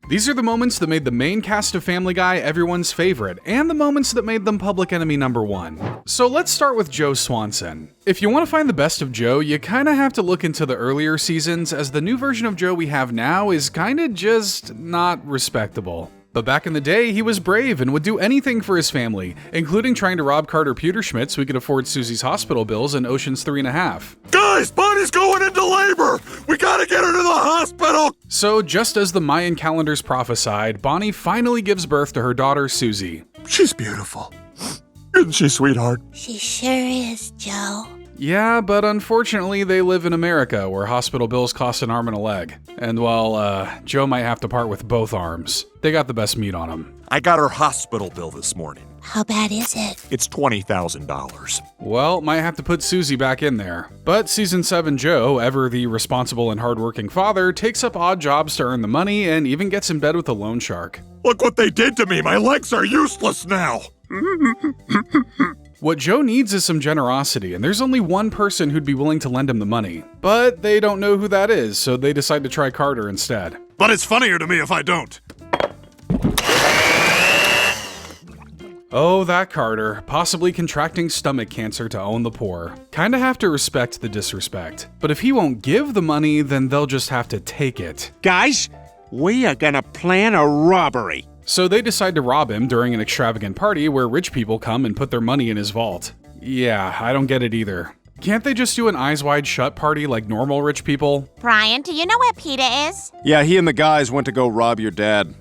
These are the moments that made the main cast of Family Guy everyone's favorite, and the moments that made them public enemy number one. So let's start with Joe Swanson. If you want to find the best of Joe, you kinda have to look into the earlier seasons, as the new version of Joe we have now is kinda just not respectable. But back in the day, he was brave and would do anything for his family, including trying to rob Carter Pewterschmidt so he could afford Susie's hospital bills in Ocean's 3.5. Guys, Bonnie's going into labor! We gotta get her to the hospital! So just as the Mayan calendars prophesied, Bonnie finally gives birth to her daughter, Susie. She's beautiful. Isn't she, sweetheart? She sure is, Joe. Yeah, but unfortunately they live in America, where hospital bills cost an arm and a leg. And well, Joe might have to part with both arms. They got the best meat on them. I got her hospital bill this morning. How bad is it? It's $20,000. Well, might have to put Susie back in there. But Season 7 Joe, ever the responsible and hardworking father, takes up odd jobs to earn the money and even gets in bed with a loan shark. Look what they did to me! My legs are useless now! What Joe needs is some generosity, and there's only one person who'd be willing to lend him the money. But they don't know who that is, so they decide to try Carter instead. But it's funnier to me if I don't. Oh, that Carter, possibly contracting stomach cancer to own the poor. Kinda have to respect the disrespect. But if he won't give the money, then they'll just have to take it. Guys, we are gonna plan a robbery. So they decide to rob him during an extravagant party where rich people come and put their money in his vault. Yeah, I don't get it either. Can't they just do an eyes wide shut party like normal rich people? Brian, do you know where Peter is? Yeah, he and the guys went to go rob your dad.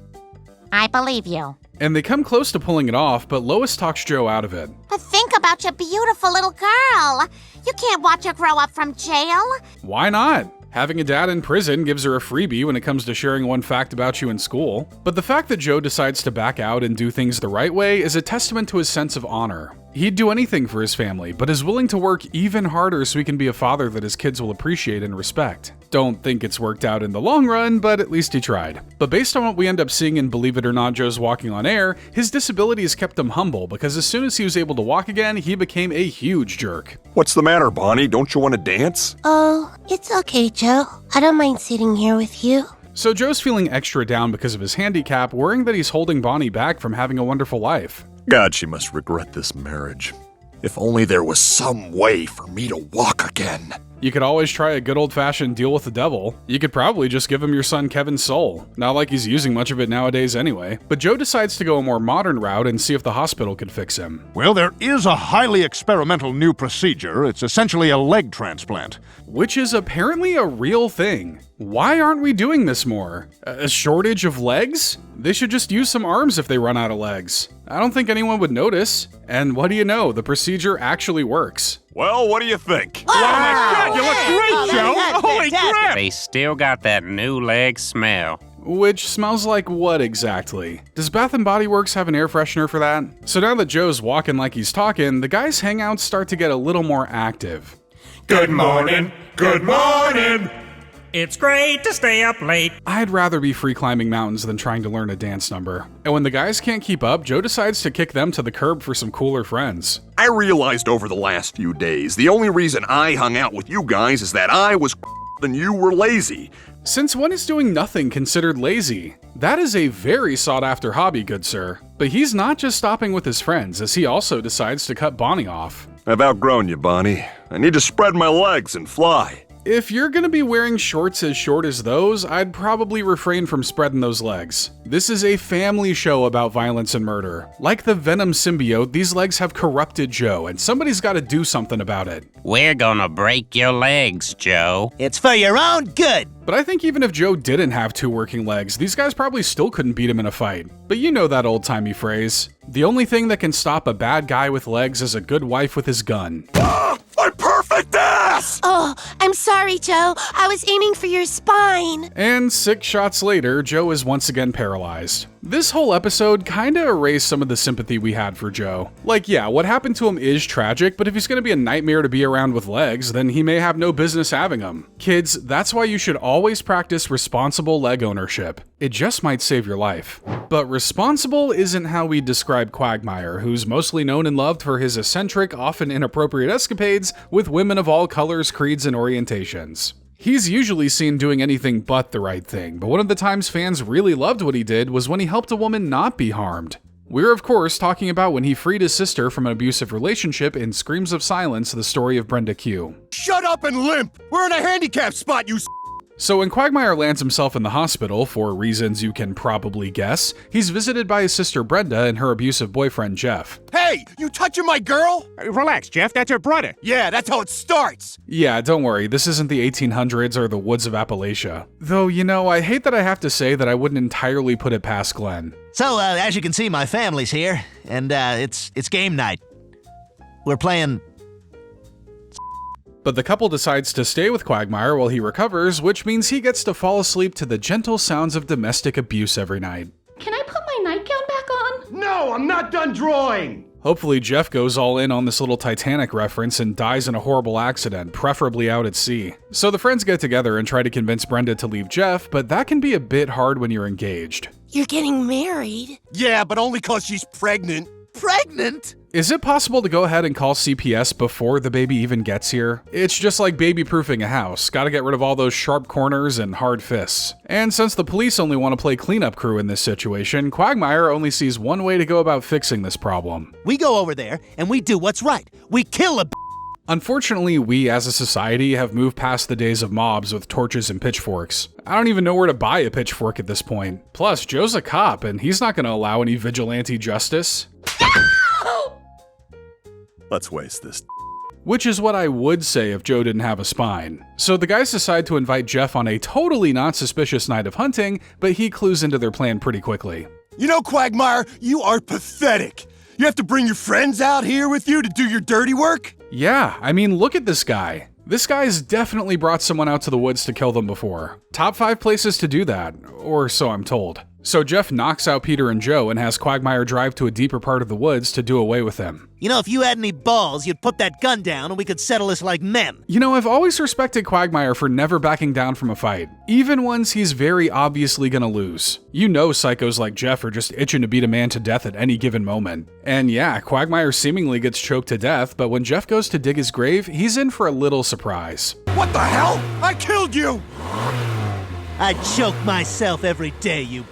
I believe you. And they come close to pulling it off, but Lois talks Joe out of it. But think about your beautiful little girl. You can't watch her grow up from jail. Why not? Having a dad in prison gives her a freebie when it comes to sharing one fact about you in school. But the fact that Joe decides to back out and do things the right way is a testament to his sense of honor. He'd do anything for his family, but is willing to work even harder so he can be a father that his kids will appreciate and respect. Don't think it's worked out in the long run, but at least he tried. But based on what we end up seeing in Believe It or Not, Joe's Walking on Air, his disability has kept him humble because as soon as he was able to walk again, he became a huge jerk. What's the matter, Bonnie? Don't you want to dance? Oh, it's okay, Joe. I don't mind sitting here with you. So Joe's feeling extra down because of his handicap, worrying that he's holding Bonnie back from having a wonderful life. God, she must regret this marriage. If only there was some way for me to walk again. You could always try a good old-fashioned deal with the devil. You could probably just give him your son Kevin's soul. Not like he's using much of it nowadays anyway. But Joe decides to go a more modern route and see if the hospital could fix him. Well, there is a highly experimental new procedure. It's essentially a leg transplant. Which is apparently a real thing. Why aren't we doing this more? A shortage of legs? They should just use some arms if they run out of legs. I don't think anyone would notice. And what do you know, the procedure actually works. Well, what do you think? Oh my God, you look great, Joe! Holy crap! They still got that new leg smell. Which smells like what exactly? Does Bath & Body Works have an air freshener for that? So now that Joe's walking like he's talking, the guys' hangouts start to get a little more active. Good morning, good morning. It's great to stay up late. I'd rather be free climbing mountains than trying to learn a dance number. And when the guys can't keep up, Joe decides to kick them to the curb for some cooler friends. I realized over the last few days, the only reason I hung out with you guys is that I was and you were lazy. Since when is doing nothing considered lazy? That is a very sought-after hobby, good sir. But he's not just stopping with his friends, as he also decides to cut Bonnie off. I've outgrown you, Bonnie. I need to spread my legs and fly. If you're gonna be wearing shorts as short as those, I'd probably refrain from spreading those legs. This is a family show about violence and murder. Like the Venom symbiote, these legs have corrupted Joe, and somebody's gotta do something about it. We're gonna break your legs, Joe. It's for your own good. But I think even if Joe didn't have two working legs, these guys probably still couldn't beat him in a fight. But you know that old-timey phrase. The only thing that can stop a bad guy with legs is a good wife with his gun. My perfect ass! Oh, I'm sorry, Joe. I was aiming for your spine. And 6 shots later, Joe is once again paralyzed. This whole episode kinda erased some of the sympathy we had for Joe. Like, yeah, what happened to him is tragic, but if he's gonna be a nightmare to be around with legs, then he may have no business having them. Kids, that's why you should always practice responsible leg ownership. It just might save your life. But responsible isn't how we describe Quagmire, who's mostly known and loved for his eccentric, often inappropriate escapades with women of all colors, creeds, and orientations. He's usually seen doing anything but the right thing, but one of the times fans really loved what he did was when he helped a woman not be harmed. We're of course talking about when he freed his sister from an abusive relationship in Screams of Silence, the story of Brenda Q. Shut up and limp! We're in a handicap spot, you So when Quagmire lands himself in the hospital, for reasons you can probably guess, he's visited by his sister Brenda and her abusive boyfriend Jeff. Hey, you touching my girl? Relax, Jeff, that's her brother. Yeah, that's how it starts. Yeah, don't worry, this isn't the 1800s or the woods of Appalachia. Though, you know, I hate that I have to say that I wouldn't entirely put it past Glenn. So, as you can see, my family's here, and it's game night. We're playing... But the couple decides to stay with Quagmire while he recovers, which means he gets to fall asleep to the gentle sounds of domestic abuse every night. Can I put my nightgown back on? No, I'm not done drawing. Hopefully Jeff goes all in on this little Titanic reference and dies in a horrible accident, preferably out at sea. So the friends get together and try to convince Brenda to leave Jeff, but that can be a bit hard when you're engaged. You're getting married? Yeah, but only 'cause she's pregnant. Pregnant? Is it possible to go ahead and call CPS before the baby even gets here? It's just like baby-proofing a house. Gotta get rid of all those sharp corners and hard fists. And since the police only want to play cleanup crew in this situation, Quagmire only sees one way to go about fixing this problem. We go over there, and we do what's right. We kill a Unfortunately, we as a society have moved past the days of mobs with torches and pitchforks. I don't even know where to buy a pitchfork at this point. Plus, Joe's a cop, and he's not gonna allow any vigilante justice. Let's waste this. Which is what I would say if Joe didn't have a spine. So the guys decide to invite Jeff on a totally not suspicious night of hunting, but he clues into their plan pretty quickly. You know, Quagmire, you are pathetic. You have to bring your friends out here with you to do your dirty work? Yeah, I mean, look at this guy. This guy's definitely brought someone out to the woods to kill them before. Top 5 places to do that, or so I'm told. So Jeff knocks out Peter and Joe and has Quagmire drive to a deeper part of the woods to do away with them. You know, if you had any balls, you'd put that gun down and we could settle this like men. You know, I've always respected Quagmire for never backing down from a fight, even ones he's very obviously gonna lose. You know psychos like Jeff are just itching to beat a man to death at any given moment. And yeah, Quagmire seemingly gets choked to death, but when Jeff goes to dig his grave, he's in for a little surprise. What the hell? I killed you! I'd choke myself every day, you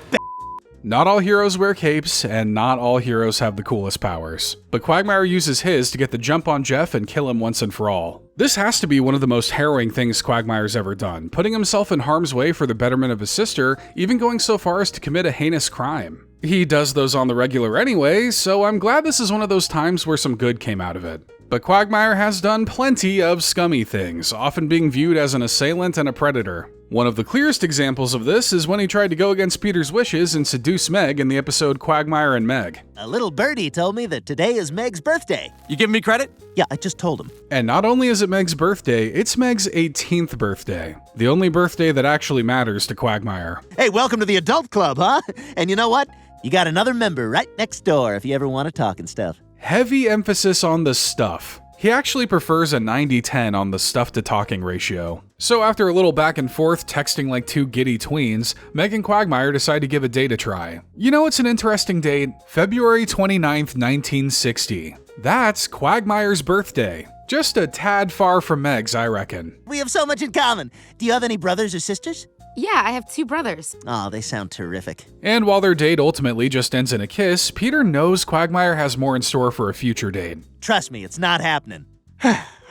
Not all heroes wear capes, and not all heroes have the coolest powers. But Quagmire uses his to get the jump on Jeff and kill him once and for all. This has to be one of the most harrowing things Quagmire's ever done, putting himself in harm's way for the betterment of his sister, even going so far as to commit a heinous crime. He does those on the regular anyway, so I'm glad this is one of those times where some good came out of it. But Quagmire has done plenty of scummy things, often being viewed as an assailant and a predator. One of the clearest examples of this is when he tried to go against Peter's wishes and seduce Meg in the episode Quagmire and Meg. A little birdie told me that today is Meg's birthday. You giving me credit? Yeah, I just told him. And not only is it Meg's birthday, it's Meg's 18th birthday. The only birthday that actually matters to Quagmire. Hey, welcome to the adult club, huh? And you know what? You got another member right next door if you ever want to talk and stuff. Heavy emphasis on the stuff. He actually prefers a 90-10 on the stuff-to-talking ratio. So after a little back and forth texting like two giddy tweens, Meg and Quagmire decide to give a date a try. You know what's an interesting date? February 29th, 1960. That's Quagmire's birthday. Just a tad far from Meg's, I reckon. We have so much in common. Do you have any brothers or sisters? Yeah, I have 2 brothers. Oh, they sound terrific. And while their date ultimately just ends in a kiss, Peter knows Quagmire has more in store for a future date. Trust me, it's not happening.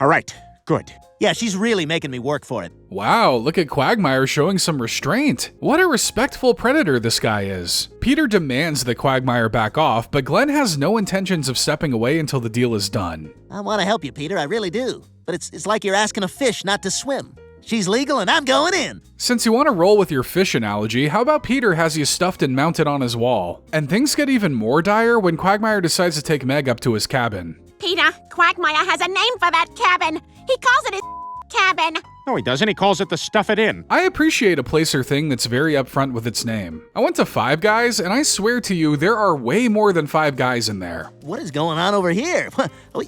All right, good. Yeah, she's really making me work for it. Wow, look at Quagmire showing some restraint. What a respectful predator this guy is. Peter demands that Quagmire back off, but Glenn has no intentions of stepping away until the deal is done. I want to help you, Peter, I really do. But it's like you're asking a fish not to swim. She's legal and I'm going in. Since you want to roll with your fish analogy, how about Peter has you stuffed and mounted on his wall? And things get even more dire when Quagmire decides to take Meg up to his cabin. Peter, Quagmire has a name for that cabin. He calls it his cabin. No, he doesn't. He calls it the stuff it in. I appreciate a place or thing that's very upfront with its name. I went to Five Guys, and I swear to you, there are way more than 5 guys in there. What is going on over here?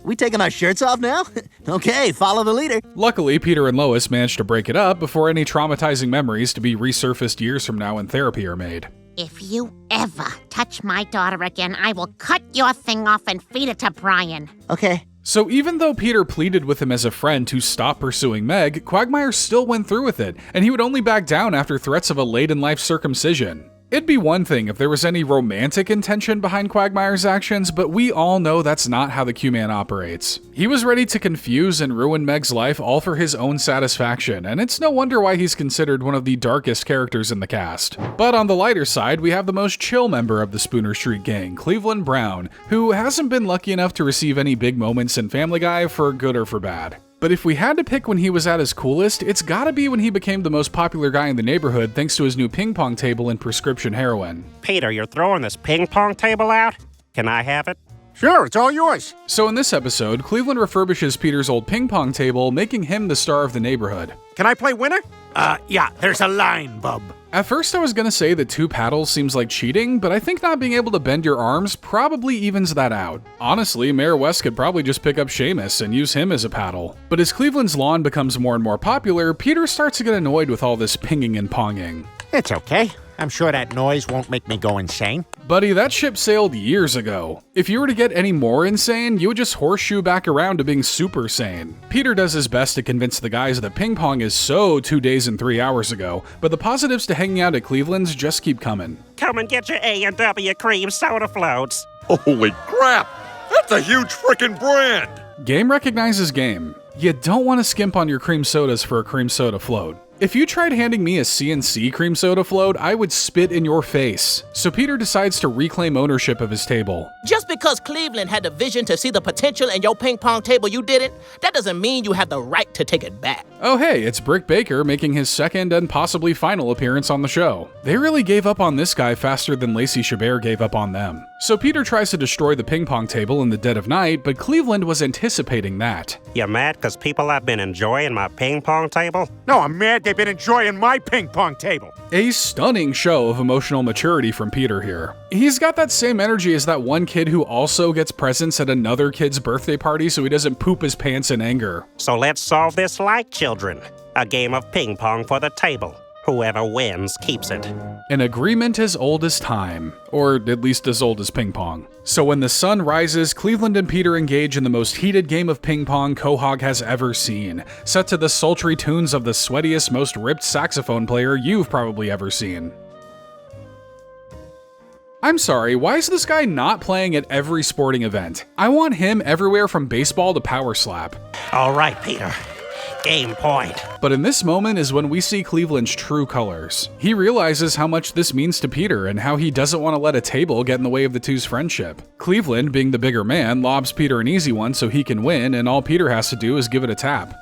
We taking our shirts off now? Okay, follow the leader. Luckily, Peter and Lois managed to break it up before any traumatizing memories to be resurfaced years from now in therapy are made. If you ever touch my daughter again, I will cut your thing off and feed it to Brian. Okay. So even though Peter pleaded with him as a friend to stop pursuing Meg, Quagmire still went through with it, and he would only back down after threats of a late-in-life circumcision. It'd be one thing if there was any romantic intention behind Quagmire's actions, but we all know that's not how the Q-Man operates. He was ready to confuse and ruin Meg's life all for his own satisfaction, and it's no wonder why he's considered one of the darkest characters in the cast. But on the lighter side, we have the most chill member of the Spooner Street gang, Cleveland Brown, who hasn't been lucky enough to receive any big moments in Family Guy for good or for bad. But if we had to pick when he was at his coolest, it's gotta be when he became the most popular guy in the neighborhood thanks to his new ping pong table and prescription heroin. Peter, you're throwing this ping pong table out? Can I have it? Sure, it's all yours. So in this episode, Cleveland refurbishes Peter's old ping pong table, making him the star of the neighborhood. Can I play winner? Yeah, there's a line, bub. At first I was gonna say that 2 paddles seems like cheating, but I think not being able to bend your arms probably evens that out. Honestly, Mayor West could probably just pick up Seamus and use him as a paddle. But as Cleveland's lawn becomes more and more popular, Peter starts to get annoyed with all this pinging and ponging. It's okay. I'm sure that noise won't make me go insane. Buddy, that ship sailed years ago. If you were to get any more insane, you would just horseshoe back around to being super sane. Peter does his best to convince the guys that ping pong is so 2 days and 3 hours ago, but the positives to hanging out at Cleveland's just keep coming. Come and get your A&W cream soda floats. Holy crap! That's a huge frickin' brand! Game recognizes game. You don't want to skimp on your cream sodas for a cream soda float. If you tried handing me a CNC cream soda float, I would spit in your face. So Peter decides to reclaim ownership of his table. Just because Cleveland had the vision to see the potential in your ping pong table you didn't, that doesn't mean you have the right to take it back. Oh hey, it's Brick Baker making his second and possibly final appearance on the show. They really gave up on this guy faster than Lacey Chabert gave up on them. So Peter tries to destroy the ping pong table in the dead of night, but Cleveland was anticipating that. You mad because people have been enjoying my ping pong table? No, I'm mad they've been enjoying my ping pong table. A stunning show of emotional maturity from Peter here. He's got that same energy as that one kid who also gets presents at another kid's birthday party so he doesn't poop his pants in anger. So let's solve this like children. A game of ping pong for the table. Whoever wins keeps it. An agreement as old as time, or at least as old as ping pong. So when the sun rises, Cleveland and Peter engage in the most heated game of ping pong Quahog has ever seen, set to the sultry tunes of the sweatiest, most ripped saxophone player you've probably ever seen. I'm sorry, why is this guy not playing at every sporting event? I want him everywhere from baseball to power slap. All right, Peter. Game point. But in this moment is when we see Cleveland's true colors. He realizes how much this means to Peter and how he doesn't want to let a table get in the way of the two's friendship. Cleveland, being the bigger man, lobs Peter an easy one so he can win, and all Peter has to do is give it a tap.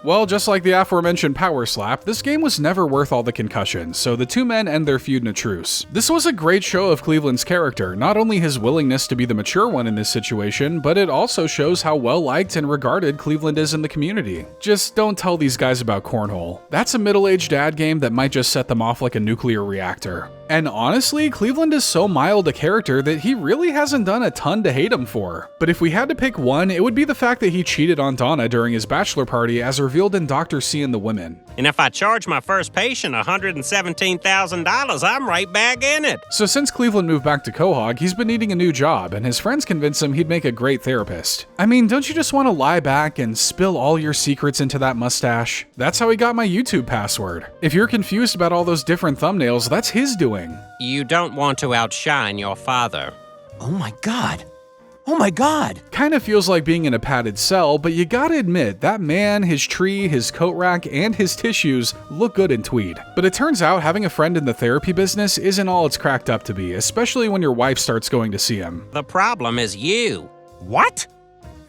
Well, just like the aforementioned power slap, this game was never worth all the concussions, so the 2 men end their feud in a truce. This was a great show of Cleveland's character, not only his willingness to be the mature one in this situation, but it also shows how well liked and regarded Cleveland is in the community. Just don't tell these guys about Cornhole. That's a middle-aged dad game that might just set them off like a nuclear reactor. And honestly, Cleveland is so mild a character that he really hasn't done a ton to hate him for. But if we had to pick one, it would be the fact that he cheated on Donna during his bachelor party as revealed in Dr. C and the Women. And if I charge my first patient $117,000, I'm right back in it. So since Cleveland moved back to Quahog, he's been needing a new job, and his friends convince him he'd make a great therapist. I mean, don't you just want to lie back and spill all your secrets into that mustache? That's how he got my YouTube password. If you're confused about all those different thumbnails, that's his doing. You don't want to outshine your father. Oh my god. Oh my god. Kinda feels like being in a padded cell, but you gotta admit, that man, his tree, his coat rack, and his tissues look good in tweed. But it turns out having a friend in the therapy business isn't all it's cracked up to be, especially when your wife starts going to see him. The problem is you. What?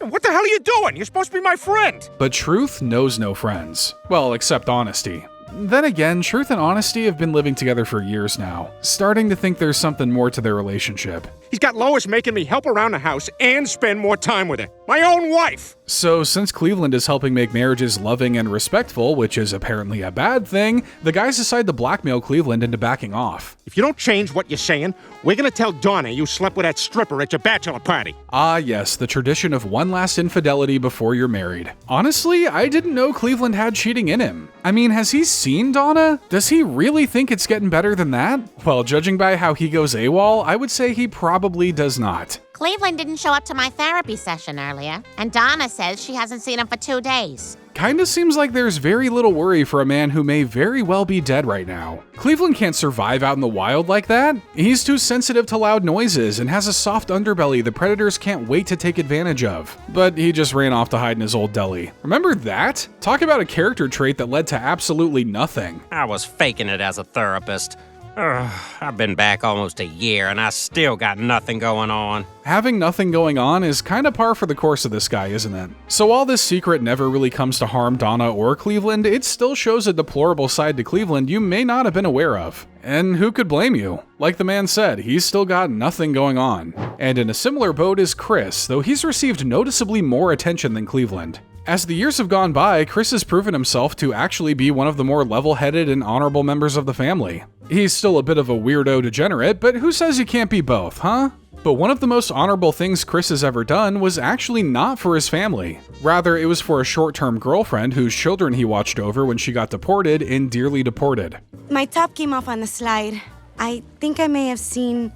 What the hell are you doing? You're supposed to be my friend. But truth knows no friends. Well, except honesty. Then again, truth and honesty have been living together for years now, starting to think there's something more to their relationship. He's got Lois making me help around the house and spend more time with her. My own wife! So since Cleveland is helping make marriages loving and respectful, which is apparently a bad thing, the guys decide to blackmail Cleveland into backing off. If you don't change what you're saying, we're gonna tell Donna you slept with that stripper at your bachelor party. Ah yes, the tradition of one last infidelity before you're married. Honestly, I didn't know Cleveland had cheating in him. I mean, has he seen Donna? Does he really think it's getting better than that? Well, judging by how he goes AWOL, I would say he probably does not. Cleveland didn't show up to my therapy session earlier, and Donna says she hasn't seen him for 2 days. Kinda seems like there's very little worry for a man who may very well be dead right now. Cleveland can't survive out in the wild like that. He's too sensitive to loud noises and has a soft underbelly the predators can't wait to take advantage of. But he just ran off to hide in his old deli. Remember that? Talk about a character trait that led to absolutely nothing. I was faking it as a therapist. I've been back almost a year and I still got nothing going on. Having nothing going on is kinda par for the course of this guy, isn't it? So while this secret never really comes to harm Donna or Cleveland, it still shows a deplorable side to Cleveland you may not have been aware of. And who could blame you? Like the man said, he's still got nothing going on. And in a similar boat is Chris, though he's received noticeably more attention than Cleveland. As the years have gone by, Chris has proven himself to actually be one of the more level-headed and honorable members of the family. He's still a bit of a weirdo degenerate, but who says you can't be both, huh? But one of the most honorable things Chris has ever done was actually not for his family. Rather, it was for a short-term girlfriend whose children he watched over when she got deported and dearly deported. My top came off on the slide. I think I may have seen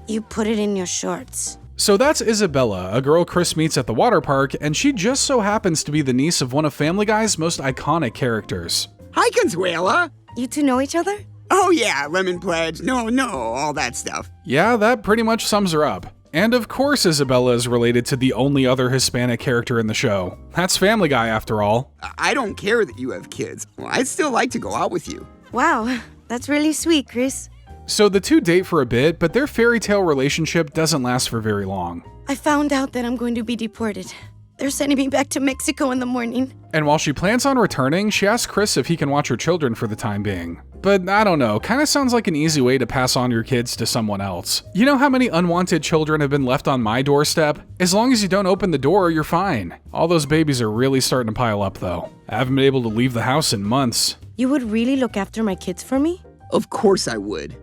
you put it in your shorts. So that's Isabella, a girl Chris meets at the water park, and she just so happens to be the niece of one of Family Guy's most iconic characters. Hi, Consuela. You two know each other? Oh yeah, Lemon Pledge, no, all that stuff. Yeah, that pretty much sums her up. And of course Isabella is related to the only other Hispanic character in the show. That's Family Guy after all. I don't care that you have kids. Well, I'd still like to go out with you. Wow, that's really sweet, Chris. So the two date for a bit, but their fairy tale relationship doesn't last for very long. I found out that I'm going to be deported. They're sending me back to Mexico in the morning. And while she plans on returning, she asks Chris if he can watch her children for the time being. But I don't know, kinda sounds like an easy way to pass on your kids to someone else. You know how many unwanted children have been left on my doorstep? As long as you don't open the door, you're fine. All those babies are really starting to pile up though. I haven't been able to leave the house in months. You would really look after my kids for me? Of course I would.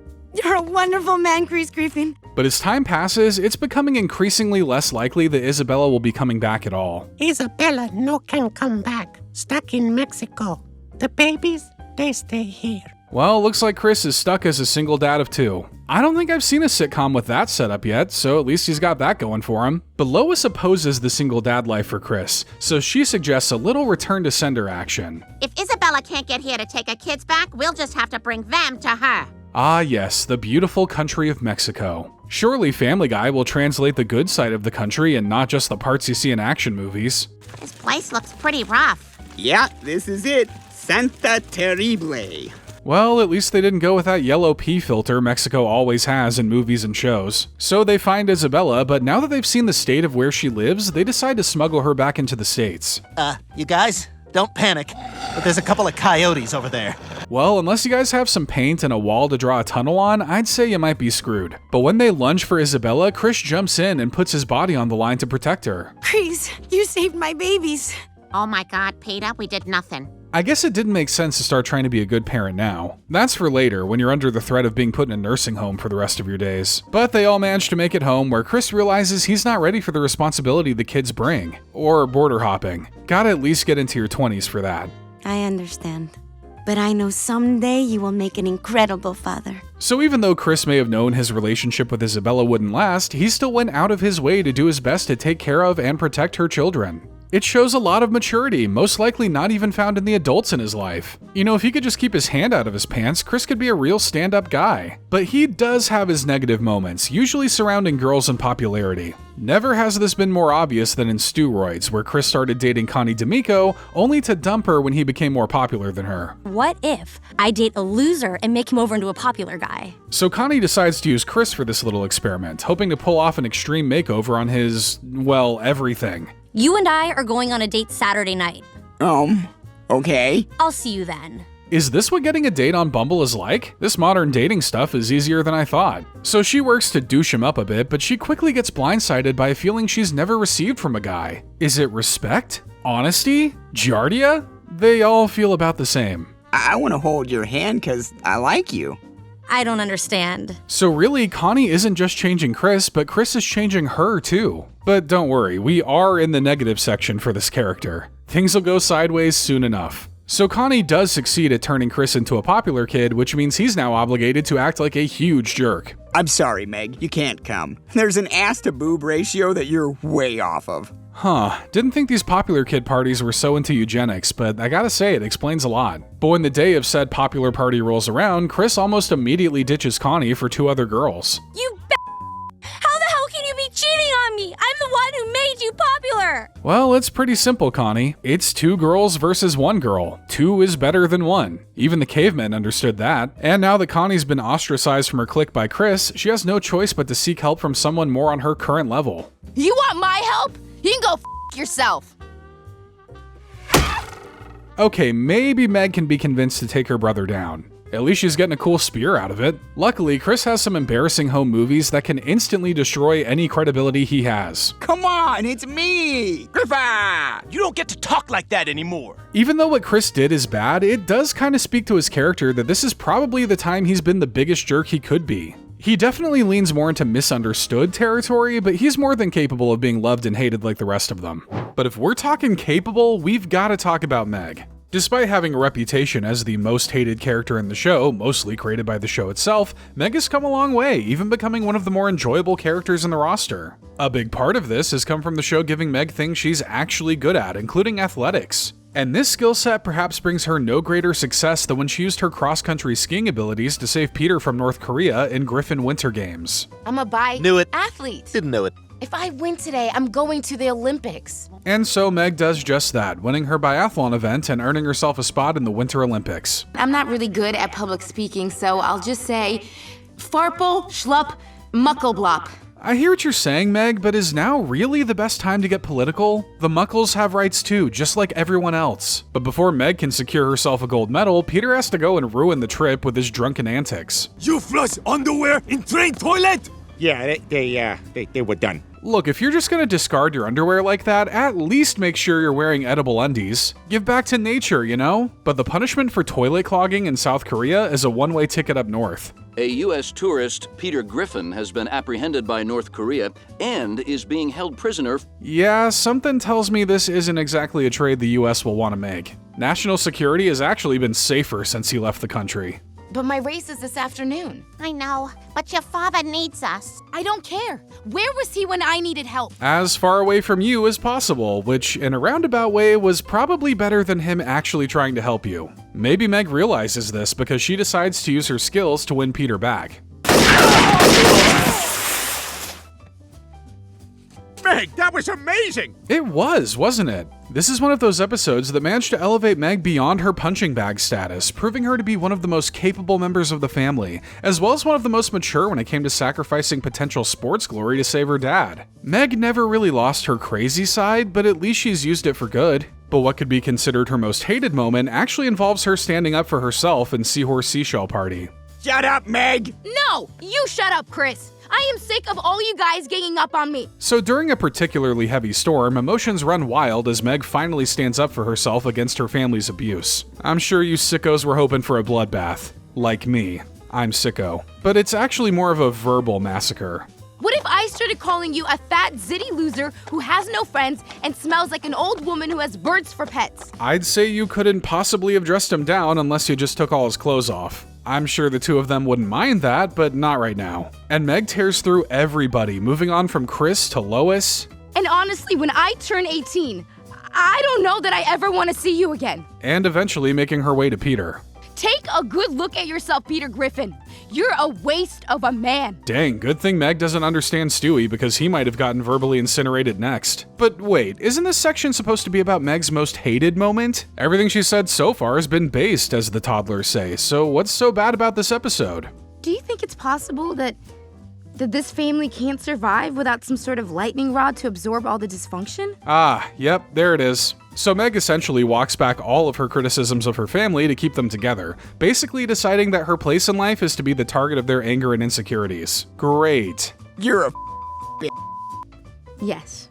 You're a wonderful man, Chris Griffin. But as time passes, it's becoming increasingly less likely that Isabella will be coming back at all. Isabella no can come back. Stuck in Mexico. The babies, they stay here. Well, looks like Chris is stuck as a single dad of two. I don't think I've seen a sitcom with that setup yet, so at least he's got that going for him. But Lois opposes the single dad life for Chris, so she suggests a little return to sender action. If Isabella can't get here to take her kids back, we'll just have to bring them to her. Ah yes, the beautiful country of Mexico. Surely Family Guy will translate the good side of the country and not just the parts you see in action movies. This place looks pretty rough. Yeah, this is it. Santa Terrible. Well, at least they didn't go with that yellow pea filter Mexico always has in movies and shows. So they find Isabella, but now that they've seen the state of where she lives, they decide to smuggle her back into the States. You guys, don't panic, but there's a couple of coyotes over there. Well, unless you guys have some paint and a wall to draw a tunnel on, I'd say you might be screwed. But when they lunge for Isabella, Chris jumps in and puts his body on the line to protect her. Chris, you saved my babies. Oh my God, Peter, we did nothing. I guess it didn't make sense to start trying to be a good parent now. That's for later, when you're under the threat of being put in a nursing home for the rest of your days. But they all manage to make it home, where Chris realizes he's not ready for the responsibility the kids bring. Or border hopping. Gotta at least get into your 20s for that. I understand. But I know someday you will make an incredible father. So even though Chris may have known his relationship with Isabella wouldn't last, he still went out of his way to do his best to take care of and protect her children. It shows a lot of maturity, most likely not even found in the adults in his life. You know, if he could just keep his hand out of his pants, Chris could be a real stand-up guy. But he does have his negative moments, usually surrounding girls and popularity. Never has this been more obvious than in Steroids, where Chris started dating Connie D'Amico, only to dump her when he became more popular than her. What if I date a loser and make him over into a popular guy? So Connie decides to use Chris for this little experiment, hoping to pull off an extreme makeover on his, well, everything. You and I are going on a date Saturday night. Okay. I'll see you then. Is this what getting a date on Bumble is like? This modern dating stuff is easier than I thought. So she works to douche him up a bit, but she quickly gets blindsided by a feeling she's never received from a guy. Is it respect? Honesty? Giardia? They all feel about the same. I want to hold your hand because I like you. I don't understand. So really, Connie isn't just changing Chris, but Chris is changing her too. But don't worry, we are in the negative section for this character. Things will go sideways soon enough. So Connie does succeed at turning Chris into a popular kid, which means he's now obligated to act like a huge jerk. I'm sorry, Meg. You can't come. There's an ass-to-boob ratio that you're way off of. Huh, didn't think these popular kid parties were so into eugenics, but I gotta say, it explains a lot. But when the day of said popular party rolls around, Chris almost immediately ditches Connie for 2 other girls. You How the hell can you be cheating on me? I'm the one who made you popular! Well, it's pretty simple, Connie. It's 2 girls versus 1 girl. 2 is better than 1. Even the cavemen understood that. And now that Connie's been ostracized from her clique by Chris, she has no choice but to seek help from someone more on her current level. You want my help? You can go f yourself. Okay, maybe Meg can be convinced to take her brother down. At least she's getting a cool spear out of it. Luckily, Chris has some embarrassing home movies that can instantly destroy any credibility he has. Come on, it's me, Griffin! You don't get to talk like that anymore. Even though what Chris did is bad, it does kind of speak to his character that this is probably the time he's been the biggest jerk he could be. He definitely leans more into misunderstood territory, but he's more than capable of being loved and hated like the rest of them. But if we're talking capable, we've got to talk about Meg. Despite having a reputation as the most hated character in the show, mostly created by the show itself, Meg has come a long way, even becoming one of the more enjoyable characters in the roster. A big part of this has come from the show giving Meg things she's actually good at, including athletics. And this skill set perhaps brings her no greater success than when she used her cross-country skiing abilities to save Peter from North Korea in Griffin Winter Games. I'm a athlete. Didn't know it. If I win today, I'm going to the Olympics. And so Meg does just that, winning her biathlon event and earning herself a spot in the Winter Olympics. I'm not really good at public speaking, so I'll just say farple, schlup, muckleblop. I hear what you're saying, Meg, but is now really the best time to get political? The Muckles have rights too, just like everyone else. But before Meg can secure herself a gold medal, Peter has to go and ruin the trip with his drunken antics. You flush underwear in train toilet? Yeah, they were done. Look, if you're just gonna discard your underwear like that, at least make sure you're wearing edible undies. Give back to nature, you know? But the punishment for toilet clogging in South Korea is a one-way ticket up north. A U.S. tourist, Peter Griffin, has been apprehended by North Korea and is being held prisoner. Yeah, something tells me this isn't exactly a trade the U.S. will want to make. National security has actually been safer since he left the country. But my race is this afternoon. I know, but your father needs us. I don't care. Where was he when I needed help? As far away from you as possible, which in a roundabout way was probably better than him actually trying to help you. Maybe Meg realizes this because she decides to use her skills to win Peter back. Meg, that was amazing! It was, wasn't it? This is one of those episodes that managed to elevate Meg beyond her punching bag status, proving her to be one of the most capable members of the family, as well as one of the most mature when it came to sacrificing potential sports glory to save her dad. Meg never really lost her crazy side, but at least she's used it for good. But what could be considered her most hated moment actually involves her standing up for herself in Seahorse Seashell Party. Shut up, Meg! No! You shut up, Chris! I am sick of all you guys ganging up on me. So during a particularly heavy storm, emotions run wild as Meg finally stands up for herself against her family's abuse. I'm sure you sickos were hoping for a bloodbath. Like me. I'm sicko. But it's actually more of a verbal massacre. What if I started calling you a fat, zitty loser who has no friends and smells like an old woman who has birds for pets? I'd say you couldn't possibly have dressed him down unless you just took all his clothes off. I'm sure the two of them wouldn't mind that, but not right now. And Meg tears through everybody, moving on from Chris to Lois. And honestly, when I turn 18, I don't know that I ever want to see you again. And eventually making her way to Peter. Take a good look at yourself, Peter Griffin. You're a waste of a man. Dang, good thing Meg doesn't understand Stewie because he might have gotten verbally incinerated next. But wait, isn't this section supposed to be about Meg's most hated moment? Everything she said so far has been based, as the toddlers say, so what's so bad about this episode? Do you think it's possible that this family can't survive without some sort of lightning rod to absorb all the dysfunction? Ah, yep, there it is. So Meg essentially walks back all of her criticisms of her family to keep them together, basically deciding that her place in life is to be the target of their anger and insecurities. Great. You're a Yes.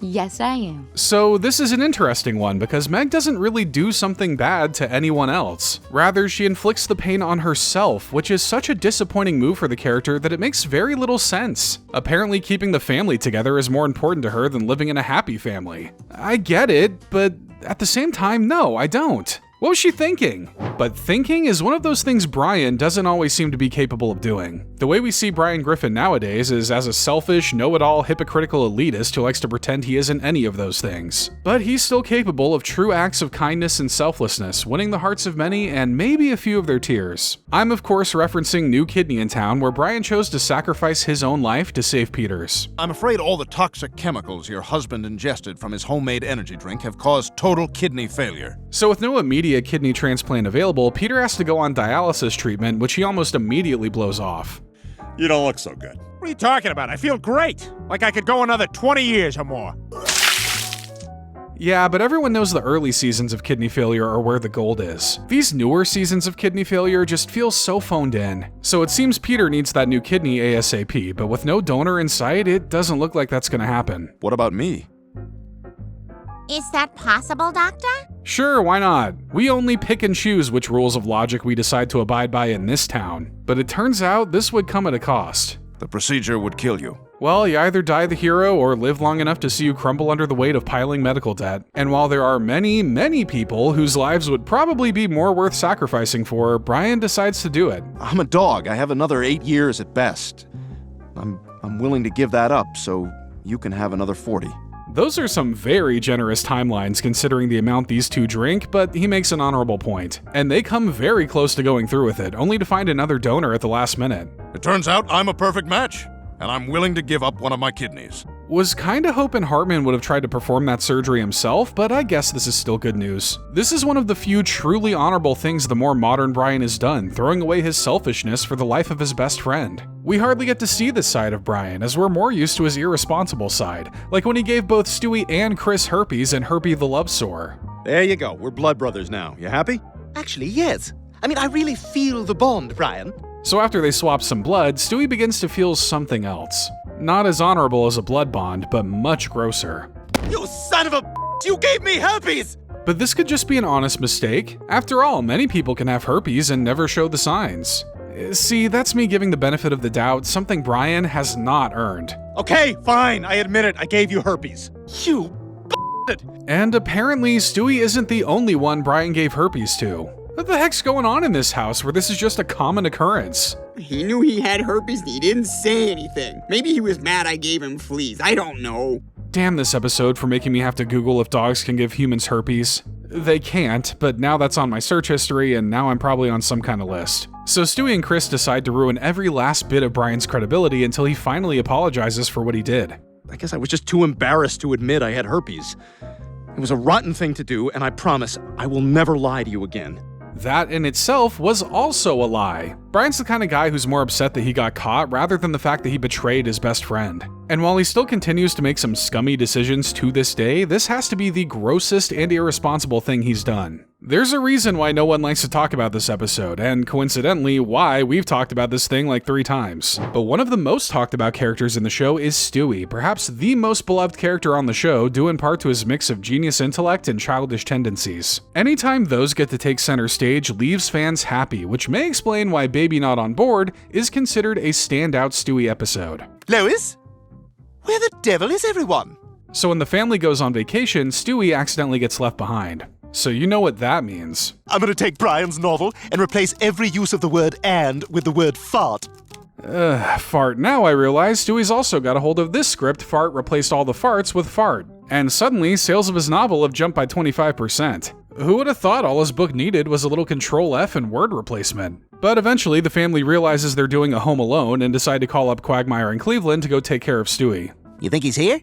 Yes, I am. So this is an interesting one because Meg doesn't really do something bad to anyone else. Rather, she inflicts the pain on herself, which is such a disappointing move for the character that it makes very little sense. Apparently, keeping the family together is more important to her than living in a happy family. I get it, but at the same time, no, I don't. What was she thinking? But thinking is one of those things Brian doesn't always seem to be capable of doing. The way we see Brian Griffin nowadays is as a selfish, know-it-all, hypocritical elitist who likes to pretend he isn't any of those things. But he's still capable of true acts of kindness and selflessness, winning the hearts of many and maybe a few of their tears. I'm of course referencing New Kidney in Town, where Brian chose to sacrifice his own life to save Peter's. I'm afraid all the toxic chemicals your husband ingested from his homemade energy drink have caused total kidney failure. So with no immediate kidney transplant available, Peter has to go on dialysis treatment, which he almost immediately blows off. You don't look so good. What are you talking about? I feel great. Like I could go another 20 years or more. Yeah, but everyone knows the early seasons of kidney failure are where the gold is. These newer seasons of kidney failure just feel so phoned in. So it seems Peter needs that new kidney ASAP, but with no donor in sight, it doesn't look like that's gonna happen. What about me? Is that possible, Doctor? Sure, why not? We only pick and choose which rules of logic we decide to abide by in this town. But it turns out this would come at a cost. The procedure would kill you. Well, you either die the hero or live long enough to see you crumble under the weight of piling medical debt. And while there are many, many people whose lives would probably be more worth sacrificing for, Brian decides to do it. I'm a dog. I have another 8 years at best. I'm willing to give that up so you can have another 40. Those are some very generous timelines considering the amount these two drink, but he makes an honorable point. And they come very close to going through with it, only to find another donor at the last minute. It turns out I'm a perfect match, and I'm willing to give up one of my kidneys. Was kinda hoping Hartman would have tried to perform that surgery himself, but I guess this is still good news. This is one of the few truly honorable things the more modern Brian has done, throwing away his selfishness for the life of his best friend. We hardly get to see this side of Brian, as we're more used to his irresponsible side, like when he gave both Stewie and Chris herpes in Herpy the Love Sore. There you go. We're blood brothers now. You happy? Actually, yes. I mean, I really feel the bond, Brian. So after they swap some blood, Stewie begins to feel something else. Not as honorable as a blood bond, but much grosser. You son of a b****, you gave me herpes! But this could just be an honest mistake. After all, many people can have herpes and never show the signs. See, that's me giving the benefit of the doubt, something Brian has not earned. Okay, fine. I admit it. I gave you herpes. You And apparently, Stewie isn't the only one Brian gave herpes to. What the heck's going on in this house where this is just a common occurrence? He knew he had herpes and he didn't say anything. Maybe he was mad I gave him fleas. I don't know. Damn this episode for making me have to Google if dogs can give humans herpes. They can't, but now that's on my search history and now I'm probably on some kind of list. So Stewie and Chris decide to ruin every last bit of Brian's credibility until he finally apologizes for what he did. I guess I was just too embarrassed to admit I had herpes. It was a rotten thing to do, and I promise I will never lie to you again. That in itself was also a lie. Brian's the kind of guy who's more upset that he got caught rather than the fact that he betrayed his best friend. And while he still continues to make some scummy decisions to this day, this has to be the grossest and irresponsible thing he's done. There's a reason why no one likes to talk about this episode, and coincidentally, why we've talked about this thing like 3 times. But one of the most talked about characters in the show is Stewie, perhaps the most beloved character on the show, due in part to his mix of genius intellect and childish tendencies. Anytime those get to take center stage leaves fans happy, which may explain why Baby Not On Board is considered a standout Stewie episode. Lois? Where the devil is everyone? So when the family goes on vacation, Stewie accidentally gets left behind. So you know what that means. I'm gonna take Brian's novel and replace every use of the word "and" with the word "fart." Fart. Now I realize Stewie's also got a hold of this script. Fart replaced all the farts with fart. And suddenly, sales of his novel have jumped by 25%. Who would have thought all his book needed was a little Control-F and word replacement? But eventually, the family realizes they're doing a Home Alone and decide to call up Quagmire in Cleveland to go take care of Stewie. You think he's here?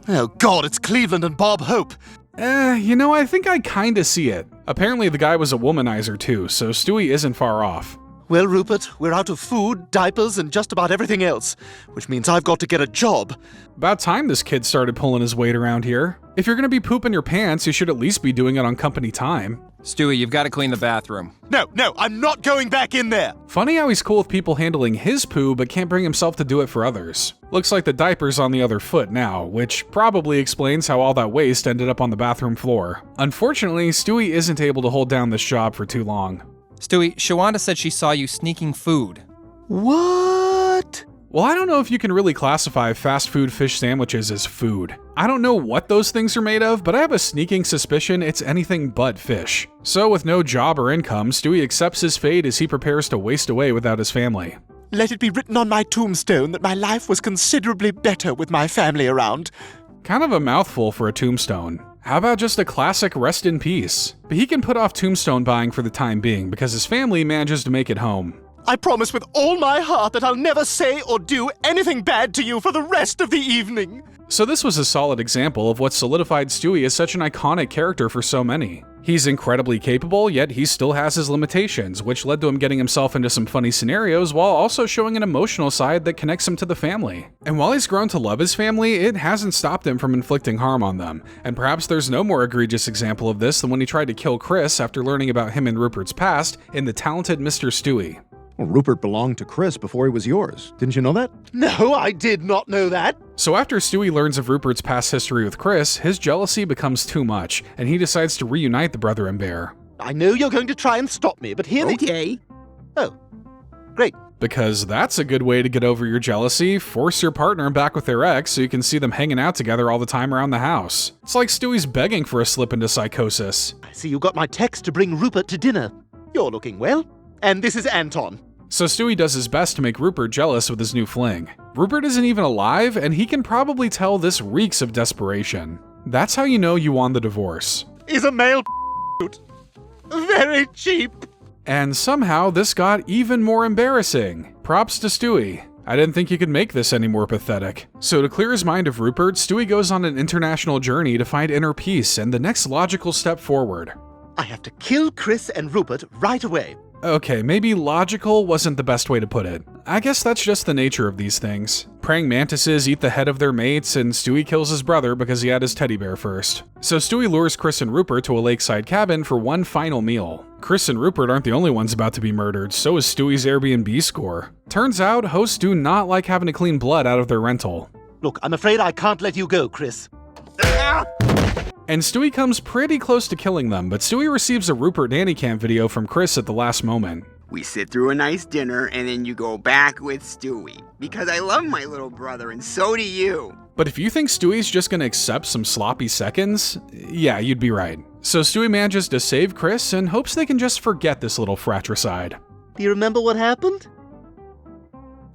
Oh God, it's Cleveland and Bob Hope. You know, I think I kinda see it. Apparently the guy was a womanizer too, so Stewie isn't far off. Well, Rupert, we're out of food, diapers, and just about everything else, which means I've got to get a job. About time this kid started pulling his weight around here. If you're gonna be pooping your pants, you should at least be doing it on company time. Stewie, you've got to clean the bathroom. No, I'm not going back in there. Funny how he's cool with people handling his poo, but can't bring himself to do it for others. Looks like the diaper's on the other foot now, which probably explains how all that waste ended up on the bathroom floor. Unfortunately, Stewie isn't able to hold down this job for too long. Stewie, Shawanda said she saw you sneaking food. What? Well, I don't know if you can really classify fast food fish sandwiches as food. I don't know what those things are made of, but I have a sneaking suspicion it's anything but fish. So with no job or income, Stewie accepts his fate as he prepares to waste away without his family. Let it be written on my tombstone that my life was considerably better with my family around. Kind of a mouthful for a tombstone. How about just a classic rest in peace? But he can put off tombstone buying for the time being because his family manages to make it home. I promise with all my heart that I'll never say or do anything bad to you for the rest of the evening. So this was a solid example of what solidified Stewie as such an iconic character for so many. He's incredibly capable, yet he still has his limitations, which led to him getting himself into some funny scenarios while also showing an emotional side that connects him to the family. And while he's grown to love his family, it hasn't stopped him from inflicting harm on them. And perhaps there's no more egregious example of this than when he tried to kill Chris after learning about him and Rupert's past in The Talented Mr. Stewie. Well, Rupert belonged to Chris before he was yours. Didn't you know that? No, I did not know that. So after Stewie learns of Rupert's past history with Chris, his jealousy becomes too much, and he decides to reunite the brother and bear. I know you're going to try and stop me, but hear me. Okay. Oh, great. Because that's a good way to get over your jealousy. Force your partner back with their ex so you can see them hanging out together all the time around the house. It's like Stewie's begging for a slip into psychosis. I see you got my text to bring Rupert to dinner. You're looking well. And this is Anton. So Stewie does his best to make Rupert jealous with his new fling. Rupert isn't even alive, and he can probably tell this reeks of desperation. That's how you know you won the divorce. Is a male very cheap. And somehow this got even more embarrassing. Props to Stewie. I didn't think you could make this any more pathetic. So to clear his mind of Rupert, Stewie goes on an international journey to find inner peace and the next logical step forward. I have to kill Chris and Rupert right away. Okay, maybe logical wasn't the best way to put it. I guess that's just the nature of these things. Praying mantises eat the head of their mates, and Stewie kills his brother because he had his teddy bear first. So Stewie lures Chris and Rupert to a lakeside cabin for one final meal. Chris and Rupert aren't the only ones about to be murdered, so is Stewie's Airbnb score. Turns out, hosts do not like having to clean blood out of their rental. Look, I'm afraid I can't let you go, Chris. And Stewie comes pretty close to killing them, but Stewie receives a Rupert nanny cam video from Chris at the last moment. We sit through a nice dinner, and then you go back with Stewie. Because I love my little brother, and so do you. But if you think Stewie's just gonna accept some sloppy seconds, yeah, you'd be right. So Stewie manages to save Chris and hopes they can just forget this little fratricide. Do you remember what happened?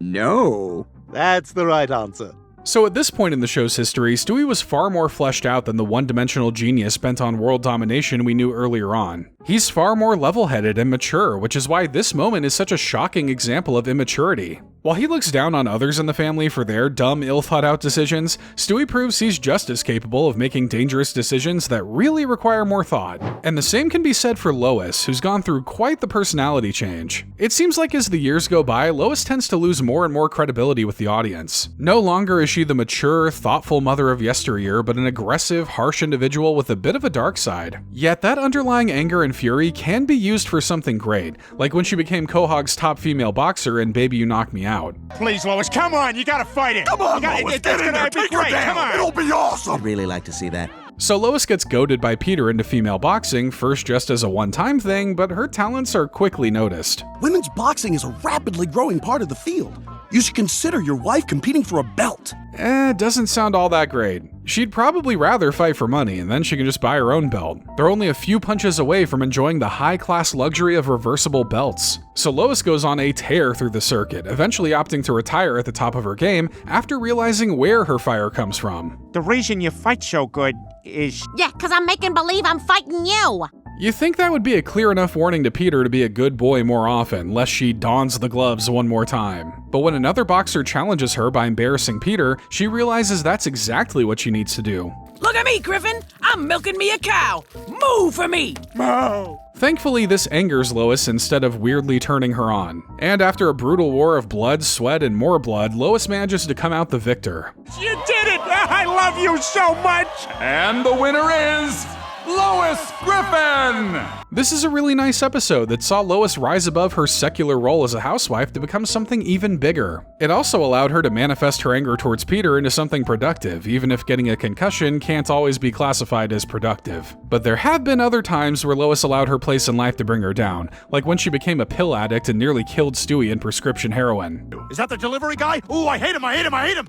No. That's the right answer. So at this point in the show's history, Stewie was far more fleshed out than the one-dimensional genius bent on world domination we knew earlier on. He's far more level-headed and mature, which is why this moment is such a shocking example of immaturity. While he looks down on others in the family for their dumb, ill-thought-out decisions, Stewie proves he's just as capable of making dangerous decisions that really require more thought. And the same can be said for Lois, who's gone through quite the personality change. It seems like as the years go by, Lois tends to lose more and more credibility with the audience. No longer is she the mature, thoughtful mother of yesteryear, but an aggressive, harsh individual with a bit of a dark side. Yet that underlying anger and fury can be used for something great, like when she became Quahog's top female boxer in Baby You Knock Me Out. Please, Lois, come on, you gotta fight it. Come on, Lois, get in there, take her down. It'll be awesome. I'd really like to see that. So Lois gets goaded by Peter into female boxing, first just as a one-time thing, but her talents are quickly noticed. Women's boxing is a rapidly growing part of the field. You should consider your wife competing for a belt. Doesn't sound all that great. She'd probably rather fight for money, and then she can just buy her own belt. They're only a few punches away from enjoying the high-class luxury of reversible belts. So Lois goes on a tear through the circuit, eventually opting to retire at the top of her game after realizing where her fire comes from. The reason you fight so good is... Yeah, 'cause I'm making believe I'm fighting you. You think that would be a clear enough warning to Peter to be a good boy more often, lest she dons the gloves one more time. But when another boxer challenges her by embarrassing Peter, she realizes that's exactly what she needs to do. Look at me, Griffin! I'm milking me a cow! Moo for me! Moo! Thankfully, this angers Lois instead of weirdly turning her on. And after a brutal war of blood, sweat, and more blood, Lois manages to come out the victor. You did it! I love you so much! And the winner is... Lois Griffin! This is a really nice episode that saw Lois rise above her secular role as a housewife to become something even bigger. It also allowed her to manifest her anger towards Peter into something productive, even if getting a concussion can't always be classified as productive. But there have been other times where Lois allowed her place in life to bring her down, like when she became a pill addict and nearly killed Stewie in prescription heroin. Is that the delivery guy? Ooh, I hate him, I hate him, I hate him!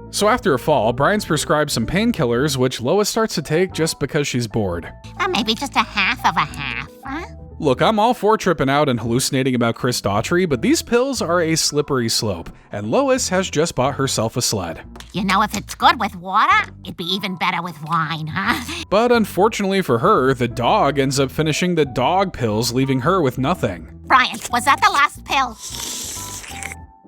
So after a fall, Brian's prescribed some painkillers, which Lois starts to take just because she's bored. Or maybe just a half of a half, huh? Look, I'm all for tripping out and hallucinating about Chris Daughtry, but these pills are a slippery slope, and Lois has just bought herself a sled. You know, if it's good with water, it'd be even better with wine, huh? But unfortunately for her, the dog ends up finishing the dog pills, leaving her with nothing. Brian, was that the last pill?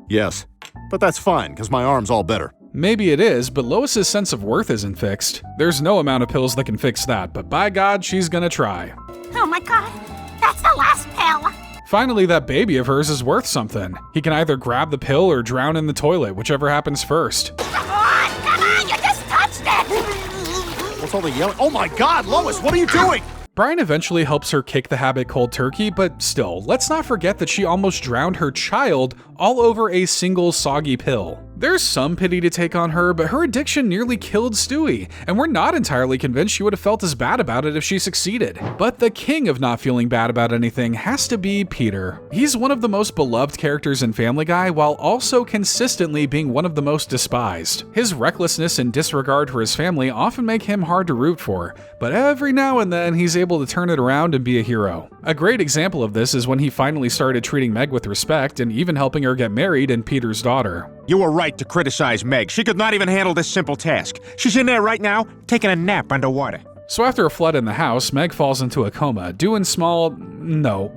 Yes, but that's fine, because my arm's all better. Maybe it is, but Lois's sense of worth isn't fixed. There's no amount of pills that can fix that, but by God, she's gonna try. Oh my God, that's the last pill. Finally, that baby of hers is worth something. He can either grab the pill or drown in the toilet, whichever happens first. Come on, you just touched it. What's all the yelling? Oh my God, Lois, what are you doing? Brian eventually helps her kick the habit cold turkey, but still, let's not forget that she almost drowned her child all over a single soggy pill. There's some pity to take on her, but her addiction nearly killed Stewie, and we're not entirely convinced she would have felt as bad about it if she succeeded. But the king of not feeling bad about anything has to be Peter. He's one of the most beloved characters in Family Guy, while also consistently being one of the most despised. His recklessness and disregard for his family often make him hard to root for, but every now and then he's able to turn it around and be a hero. A great example of this is when he finally started treating Meg with respect and even helping her get married and Peter's daughter. You were right to criticize Meg. She could not even handle this simple task. She's in there right now, taking a nap underwater. So after a flood in the house, Meg falls into a coma, due in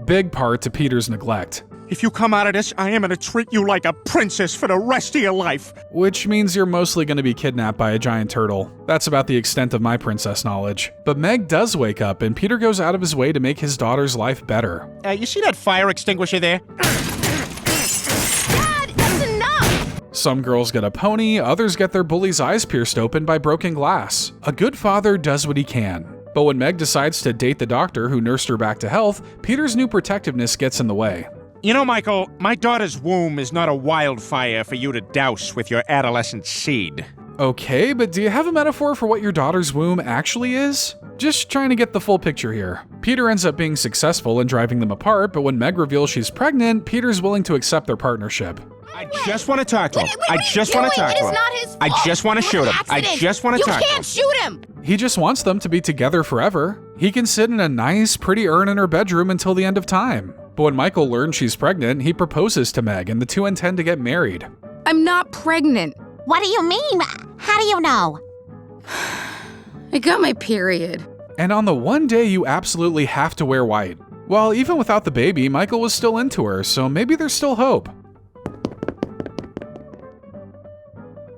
big part to Peter's neglect. If you come out of this, I am gonna treat you like a princess for the rest of your life. Which means you're mostly gonna be kidnapped by a giant turtle. That's about the extent of my princess knowledge. But Meg does wake up, and Peter goes out of his way to make his daughter's life better. You see that fire extinguisher there? Some girls get a pony, others get their bully's eyes pierced open by broken glass. A good father does what he can. But when Meg decides to date the doctor who nursed her back to health, Peter's new protectiveness gets in the way. You know, Michael, my daughter's womb is not a wildfire for you to douse with your adolescent seed. Okay, but do you have a metaphor for what your daughter's womb actually is? Just trying to get the full picture here. Peter ends up being successful in driving them apart, but when Meg reveals she's pregnant, Peter's willing to accept their partnership. I just want to talk to him. I just want to talk to him. I just want to shoot him. I just want to talk to him. You can't shoot him! He just wants them to be together forever. He can sit in a nice, pretty urn in her bedroom until the end of time. But when Michael learns she's pregnant, he proposes to Meg, and the two intend to get married. I'm not pregnant. What do you mean? How do you know? I got my period. And on the one day you absolutely have to wear white. Well, even without the baby, Michael was still into her, so maybe there's still hope.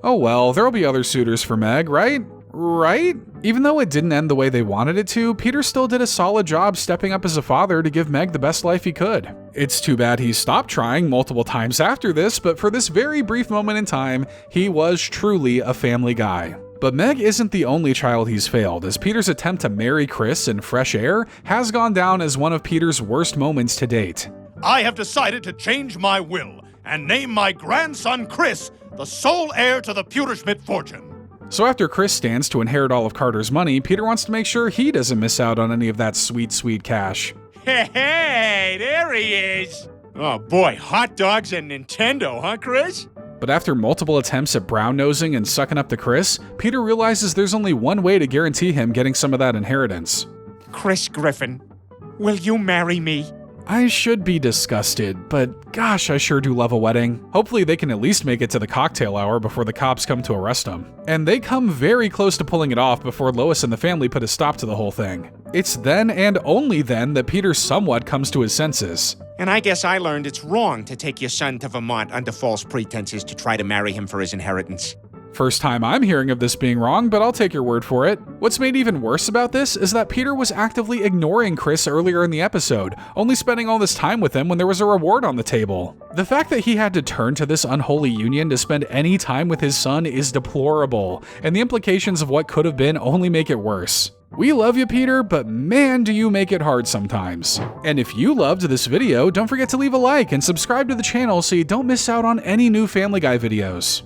Oh well, there'll be other suitors for Meg, right? Right? Even though it didn't end the way they wanted it to, Peter still did a solid job stepping up as a father to give Meg the best life he could. It's too bad he stopped trying multiple times after this, but for this very brief moment in time, he was truly a family guy. But Meg isn't the only child he's failed, as Peter's attempt to marry Chris in Fresh Air has gone down as one of Peter's worst moments to date. I have decided to change my will and name my grandson Chris the sole heir to the Pewterschmidt fortune. So after Chris stands to inherit all of Carter's money, Peter wants to make sure he doesn't miss out on any of that sweet, sweet cash. Hey, there he is. Oh boy, hot dogs and Nintendo, huh, Chris? But after multiple attempts at brown-nosing and sucking up to Chris, Peter realizes there's only one way to guarantee him getting some of that inheritance. Chris Griffin, will you marry me? I should be disgusted, but gosh, I sure do love a wedding. Hopefully they can at least make it to the cocktail hour before the cops come to arrest them. And they come very close to pulling it off before Lois and the family put a stop to the whole thing. It's then and only then that Peter somewhat comes to his senses. And I guess I learned it's wrong to take your son to Vermont under false pretenses to try to marry him for his inheritance. First time I'm hearing of this being wrong, but I'll take your word for it. What's made even worse about this is that Peter was actively ignoring Chris earlier in the episode, only spending all this time with him when there was a reward on the table. The fact that he had to turn to this unholy union to spend any time with his son is deplorable, and the implications of what could have been only make it worse. We love you, Peter, but man, do you make it hard sometimes. And if you loved this video, don't forget to leave a like and subscribe to the channel so you don't miss out on any new Family Guy videos.